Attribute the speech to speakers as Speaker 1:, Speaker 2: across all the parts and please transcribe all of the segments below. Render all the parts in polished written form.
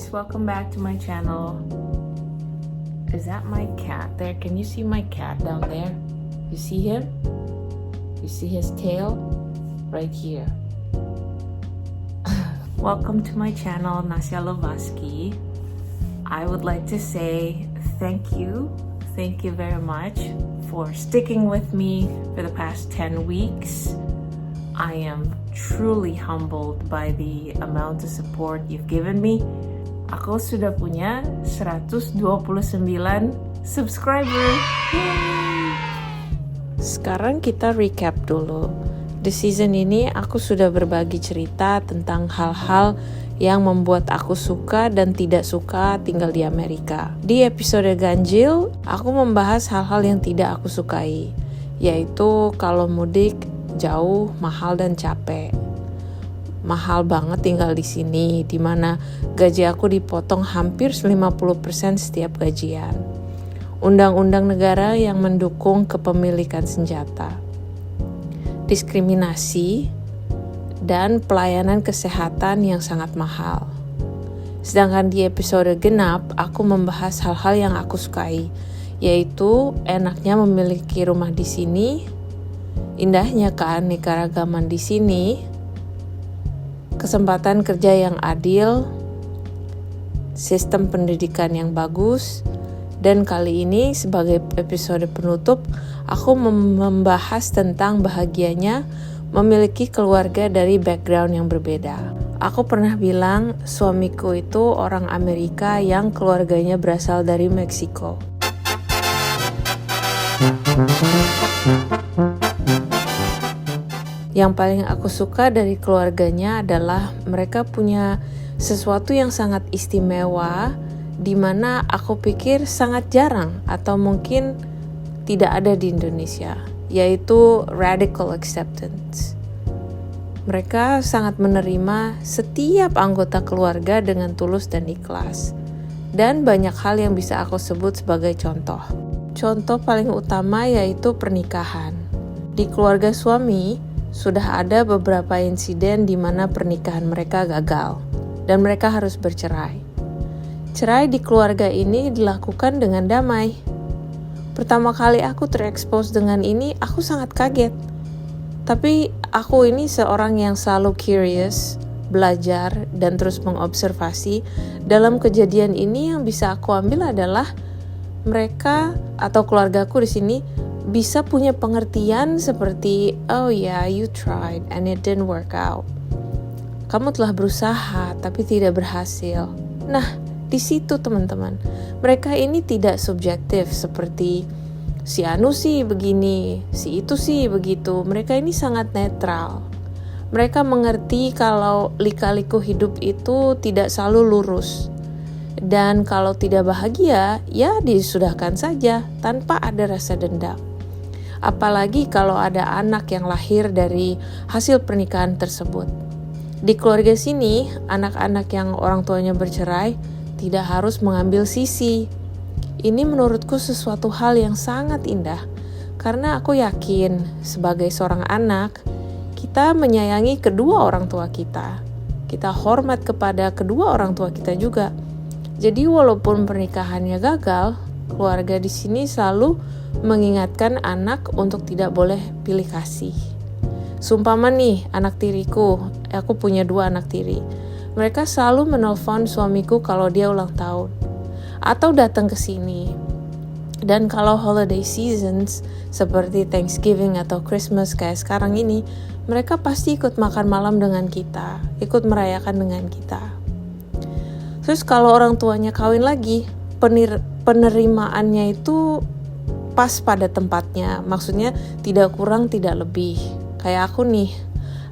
Speaker 1: guys, welcome back to my channel. Is that my cat there? Can you see my cat down there? You see him? You see his tail? Right here. Welcome to my channel, Nasya Lovaski. I would like to say thank you very much for sticking with me for the past 10 weeks. I am truly humbled by the amount of support you've given me. Aku sudah punya 129 subscriber. Yay! Sekarang kita recap dulu. Di season ini aku sudah berbagi cerita tentang hal-hal yang membuat aku suka dan tidak suka tinggal di Amerika. Di episode ganjil, aku membahas hal-hal yang tidak aku sukai, yaitu kalau mudik jauh, mahal dan capek. Mahal banget tinggal di sini, di mana gaji aku dipotong hampir 50% setiap gajian. Undang-undang negara yang mendukung kepemilikan senjata. Diskriminasi dan pelayanan kesehatan yang sangat mahal. Sedangkan di episode genap, aku membahas hal-hal yang aku sukai, yaitu enaknya memiliki rumah di sini, indahnya keanekaragaman di sini, kesempatan kerja yang adil, sistem pendidikan yang bagus, dan kali ini sebagai episode penutup, aku membahas tentang bahagianya memiliki keluarga dari background yang berbeda. Aku pernah bilang suamiku itu orang Amerika yang keluarganya berasal dari Meksiko. Yang paling aku suka dari keluarganya adalah mereka punya sesuatu yang sangat istimewa, di mana aku pikir sangat jarang atau mungkin tidak ada di Indonesia, yaitu radical acceptance. Mereka sangat menerima setiap anggota keluarga dengan tulus dan ikhlas. Dan banyak hal yang bisa aku sebut sebagai contoh. Contoh paling utama yaitu pernikahan. Di keluarga suami, sudah ada beberapa insiden di mana pernikahan mereka gagal dan mereka harus bercerai. Cerai di keluarga ini dilakukan dengan damai. Pertama kali aku terekspos dengan ini, aku sangat kaget. Tapi aku ini seorang yang selalu curious, belajar, dan terus mengobservasi. Dalam kejadian ini yang bisa aku ambil adalah mereka atau keluargaku di sini bisa punya pengertian seperti, oh yeah, you tried and it didn't work out. Kamu telah berusaha tapi tidak berhasil. Nah, di situ teman-teman, mereka ini tidak subjektif seperti si anu sih begini, si itu sih begitu. Mereka ini sangat netral. Mereka mengerti kalau lika-liku hidup itu tidak selalu lurus. Dan kalau tidak bahagia, ya disudahkan saja tanpa ada rasa dendam. Apalagi kalau ada anak yang lahir dari hasil pernikahan tersebut. Di keluarga sini, anak-anak yang orang tuanya bercerai tidak harus mengambil sisi. Ini menurutku sesuatu hal yang sangat indah, karena aku yakin sebagai seorang anak, kita menyayangi kedua orang tua kita. Kita hormat kepada kedua orang tua kita juga. Jadi walaupun pernikahannya gagal, keluarga di sini selalu mengingatkan anak untuk tidak boleh pilih kasih. Sumpama nih, anak tiriku, aku punya 2 anak tiri. Mereka selalu menelpon suamiku kalau dia ulang tahun atau datang ke sini. Dan kalau holiday seasons seperti Thanksgiving atau Christmas kayak sekarang ini, mereka pasti ikut makan malam dengan kita, ikut merayakan dengan kita. Terus kalau orang tuanya kawin lagi, penerimaannya itu pas pada tempatnya, maksudnya tidak kurang tidak lebih. Kayak aku nih,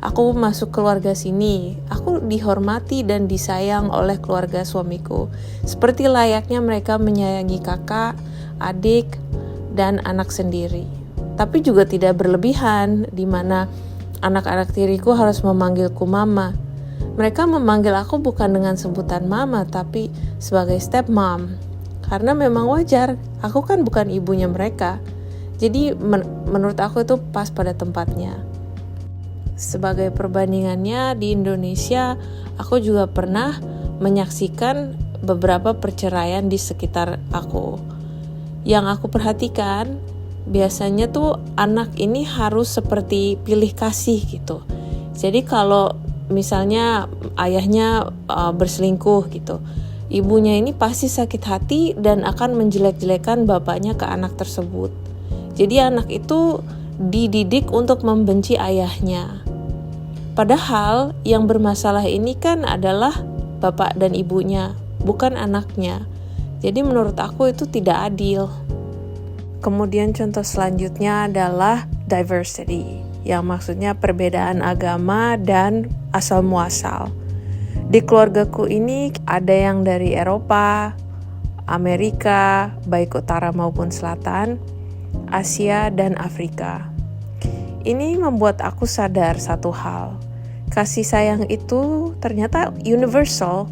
Speaker 1: aku masuk keluarga sini, aku dihormati dan disayang oleh keluarga suamiku, seperti layaknya mereka menyayangi kakak, adik, dan anak sendiri. Tapi juga tidak berlebihan, di mana anak-anak tiriku harus memanggilku mama. Mereka memanggil aku bukan dengan sebutan mama, tapi sebagai stepmom. Karena memang wajar, aku kan bukan ibunya mereka. Jadi menurut aku itu pas pada tempatnya. Sebagai perbandingannya di Indonesia, aku juga pernah menyaksikan beberapa perceraian di sekitar aku. Yang aku perhatikan, biasanya tuh anak ini harus seperti pilih kasih gitu. Jadi kalau misalnya ayahnya berselingkuh gitu, ibunya ini pasti sakit hati dan akan menjelek-jelekan bapaknya ke anak tersebut. Jadi anak itu dididik untuk membenci ayahnya. Padahal yang bermasalah ini kan adalah bapak dan ibunya, bukan anaknya. Jadi menurut aku itu tidak adil. Kemudian contoh selanjutnya adalah diversity, yang maksudnya perbedaan agama dan asal muasal. Di keluargaku ini ada yang dari Eropa, Amerika, baik utara maupun selatan, Asia dan Afrika. Ini membuat aku sadar satu hal. Kasih sayang itu ternyata universal,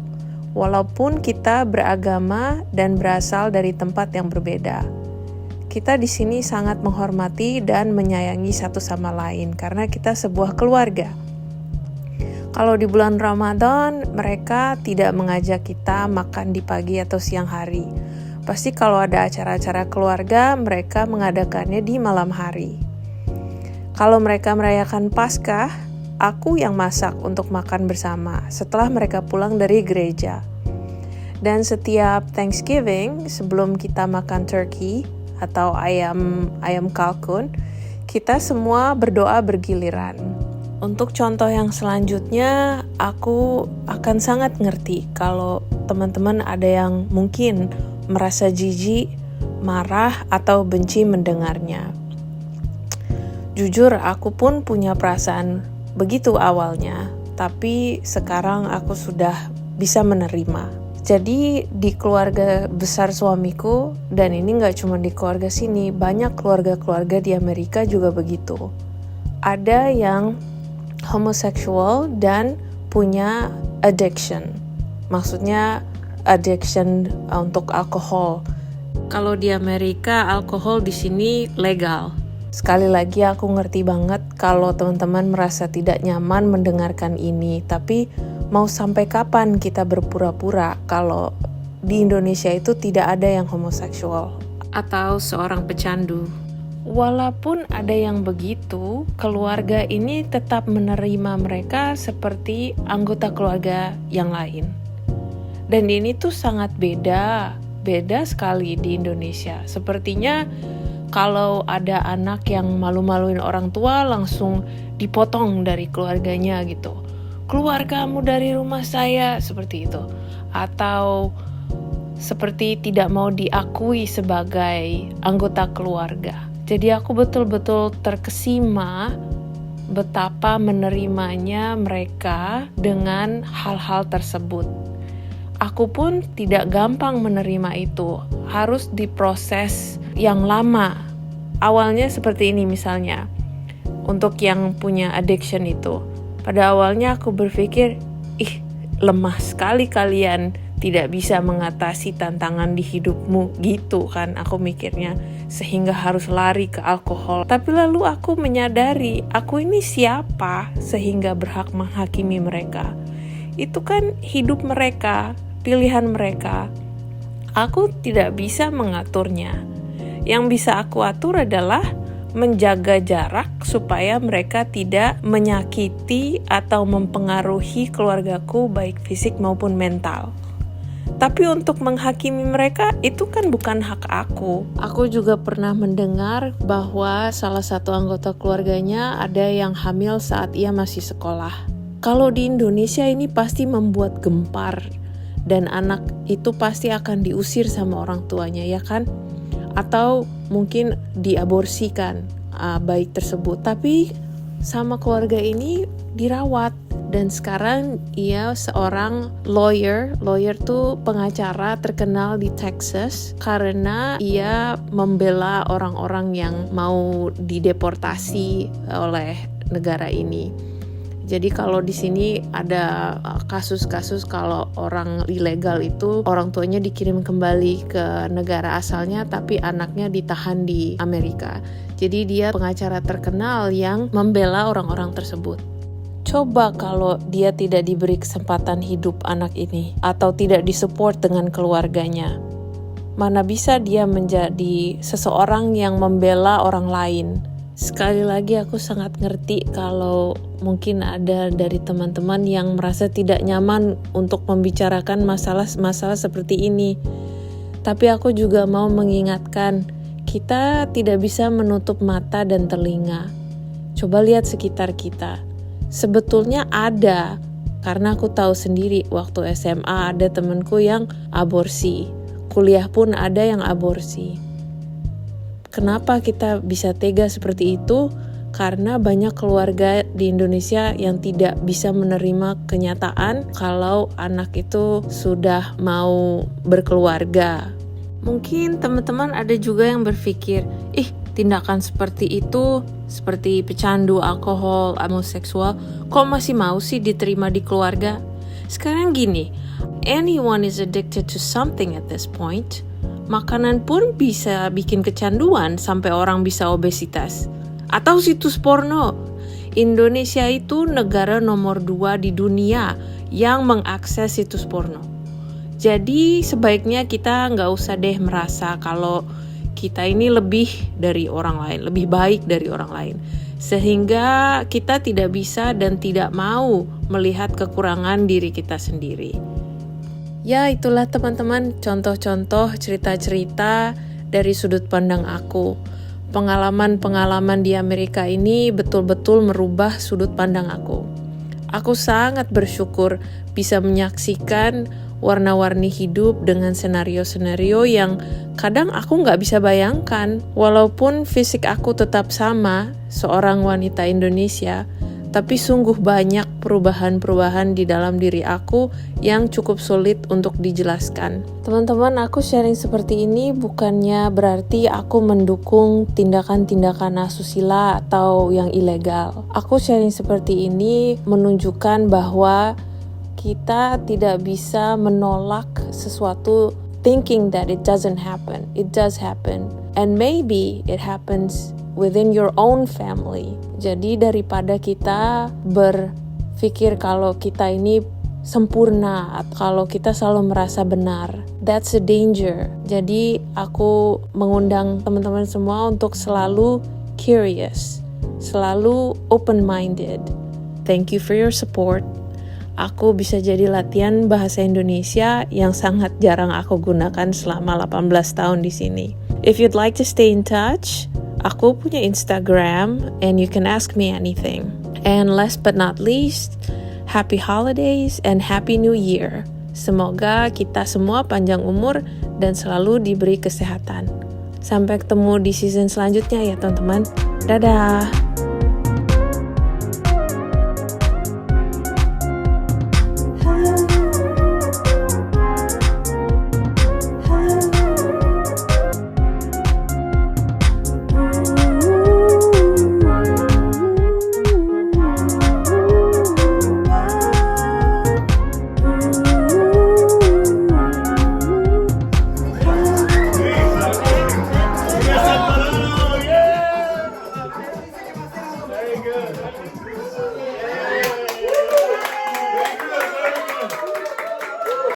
Speaker 1: walaupun kita beragama dan berasal dari tempat yang berbeda. Kita di sini sangat menghormati dan menyayangi satu sama lain karena kita sebuah keluarga. Kalau di bulan Ramadan, mereka tidak mengajak kita makan di pagi atau siang hari. Pasti kalau ada acara-acara keluarga, mereka mengadakannya di malam hari. Kalau mereka merayakan Paskah, aku yang masak untuk makan bersama setelah mereka pulang dari gereja. Dan setiap Thanksgiving, sebelum kita makan turkey atau ayam kalkun, kita semua berdoa bergiliran. Untuk contoh yang selanjutnya, aku akan sangat ngerti kalau teman-teman ada yang mungkin merasa jijik, marah, atau benci mendengarnya. Jujur, aku pun punya perasaan begitu awalnya, tapi sekarang aku sudah bisa menerima. Jadi di keluarga besar suamiku, dan ini gak cuma di keluarga sini, banyak keluarga-keluarga di Amerika juga begitu. Ada yang homoseksual dan punya addiction. Maksudnya addiction untuk alkohol. Kalau di Amerika, alkohol di sini legal. Sekali lagi aku ngerti banget kalau teman-teman merasa tidak nyaman mendengarkan ini, tapi mau sampai kapan kita berpura-pura kalau di Indonesia itu tidak ada yang homoseksual atau seorang pecandu? Walaupun ada yang begitu, keluarga ini tetap menerima mereka seperti anggota keluarga yang lain. Dan ini tuh sangat beda sekali di Indonesia. Sepertinya kalau ada anak yang malu-maluin orang tua langsung dipotong dari keluarganya gitu. Keluar kamu dari rumah saya, seperti itu. Atau seperti tidak mau diakui sebagai anggota keluarga. Jadi aku betul-betul terkesima betapa menerimanya mereka dengan hal-hal tersebut. Aku pun tidak gampang menerima itu, harus diproses yang lama. Awalnya seperti ini misalnya, untuk yang punya addiction itu. Pada awalnya aku berpikir, lemah sekali kalian, tidak bisa mengatasi tantangan di hidupmu, gitu kan aku mikirnya, sehingga harus lari ke alkohol. Tapi lalu aku menyadari, aku ini siapa sehingga berhak menghakimi mereka. Itu kan hidup mereka, pilihan mereka. Aku tidak bisa mengaturnya. Yang bisa aku atur adalah menjaga jarak supaya mereka tidak menyakiti atau mempengaruhi keluargaku baik fisik maupun mental. Tapi untuk menghakimi mereka itu kan bukan hak aku. Aku juga pernah mendengar bahwa salah satu anggota keluarganya ada yang hamil saat ia masih sekolah. Kalau di Indonesia ini pasti membuat gempar dan anak itu pasti akan diusir sama orang tuanya, ya kan? Atau mungkin diaborsikan bayi tersebut, tapi sama keluarga ini dirawat dan sekarang ia seorang lawyer tuh pengacara terkenal di Texas karena ia membela orang-orang yang mau dideportasi oleh negara ini. Jadi kalau di sini ada kasus-kasus kalau orang ilegal itu orang tuanya dikirim kembali ke negara asalnya tapi anaknya ditahan di Amerika. Jadi dia pengacara terkenal yang membela orang-orang tersebut. Coba kalau dia tidak diberi kesempatan hidup anak ini atau tidak disupport dengan keluarganya. Mana bisa dia menjadi seseorang yang membela orang lain. Sekali lagi aku sangat ngerti kalau mungkin ada dari teman-teman yang merasa tidak nyaman untuk membicarakan masalah-masalah seperti ini. Tapi aku juga mau mengingatkan, kita tidak bisa menutup mata dan telinga. Coba lihat sekitar kita. Sebetulnya ada, karena aku tahu sendiri waktu SMA ada temanku yang aborsi. Kuliah pun ada yang aborsi. Kenapa kita bisa tega seperti itu? Karena banyak keluarga di Indonesia yang tidak bisa menerima kenyataan kalau anak itu sudah mau berkeluarga. Mungkin teman-teman ada juga yang berpikir, tindakan seperti itu, seperti pecandu, alkohol, homoseksual, kok masih mau sih diterima di keluarga? Sekarang gini, anyone is addicted to something at this point. Makanan pun bisa bikin kecanduan sampai orang bisa obesitas. Atau situs porno. Indonesia itu negara nomor 2 di dunia yang mengakses situs porno. Jadi sebaiknya kita nggak usah deh merasa kalau kita ini lebih dari orang lain, lebih baik dari orang lain. Sehingga kita tidak bisa dan tidak mau melihat kekurangan diri kita sendiri. Ya, itulah teman-teman contoh-contoh cerita-cerita dari sudut pandang aku. Pengalaman-pengalaman di Amerika ini betul-betul merubah sudut pandang aku. Aku sangat bersyukur bisa menyaksikan warna-warni hidup dengan senario-senario yang kadang aku nggak bisa bayangkan. Walaupun fisik aku tetap sama, seorang wanita Indonesia, tapi sungguh banyak perubahan-perubahan di dalam diri aku yang cukup sulit untuk dijelaskan. Teman-teman, aku sharing seperti ini bukannya berarti aku mendukung tindakan-tindakan asusila atau yang ilegal. Aku sharing seperti ini menunjukkan bahwa kita tidak bisa menolak sesuatu thinking that it doesn't happen. It does happen. And maybe it happens within your own family. Jadi daripada kita berpikir kalau kita ini sempurna, atau kalau kita selalu merasa benar, that's a danger. Jadi aku mengundang teman-teman semua untuk selalu curious, selalu open-minded. Thank you for your support. Aku bisa jadi latihan bahasa Indonesia yang sangat jarang aku gunakan selama 18 tahun di sini. If you'd like to stay in touch, aku punya Instagram and you can ask me anything. And last but not least, happy holidays and happy new year. Semoga kita semua panjang umur dan selalu diberi kesehatan. Sampai ketemu di season selanjutnya ya teman-teman. Dadah!